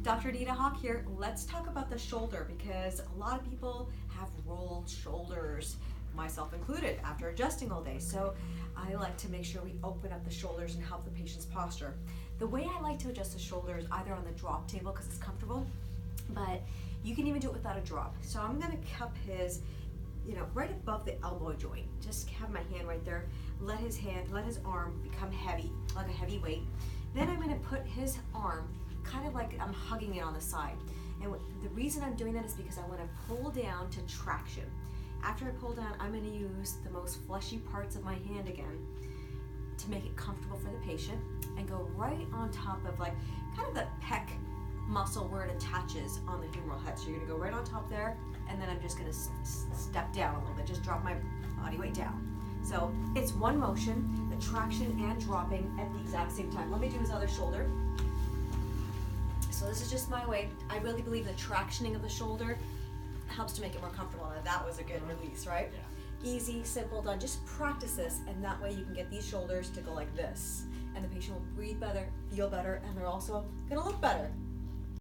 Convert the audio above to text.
Dr. Nina Hawk here. Let's talk about the shoulder because a lot of people have rolled shoulders, myself included, after adjusting all day. So I like to make sure we open up the shoulders and help the patient's posture. The way I like to adjust the shoulders, either on the drop table because it's comfortable, but you can even do it without a drop. So I'm gonna cup his, right above the elbow joint. Just have my hand right there. Let his arm become heavy, like a heavy weight. Then I'm gonna put his arm kind of like I'm hugging it on the side. And the reason I'm doing that is because I want to pull down to traction. After I pull down, I'm going to use the most fleshy parts of my hand again to make it comfortable for the patient and go right on top of like kind of the pec muscle where it attaches on the humeral head. So you're going to go right on top there, and then I'm just going to step down a little bit, just drop my body weight down. So it's one motion, the traction and dropping at the exact same time. Let me do his other shoulder. So this is just my way. I really believe the tractioning of the shoulder helps to make it more comfortable. Now that was a good release, right? Yeah. Easy, simple, done. Just practice this, and that way you can get these shoulders to go like this. And the patient will breathe better, feel better, and they're also gonna look better.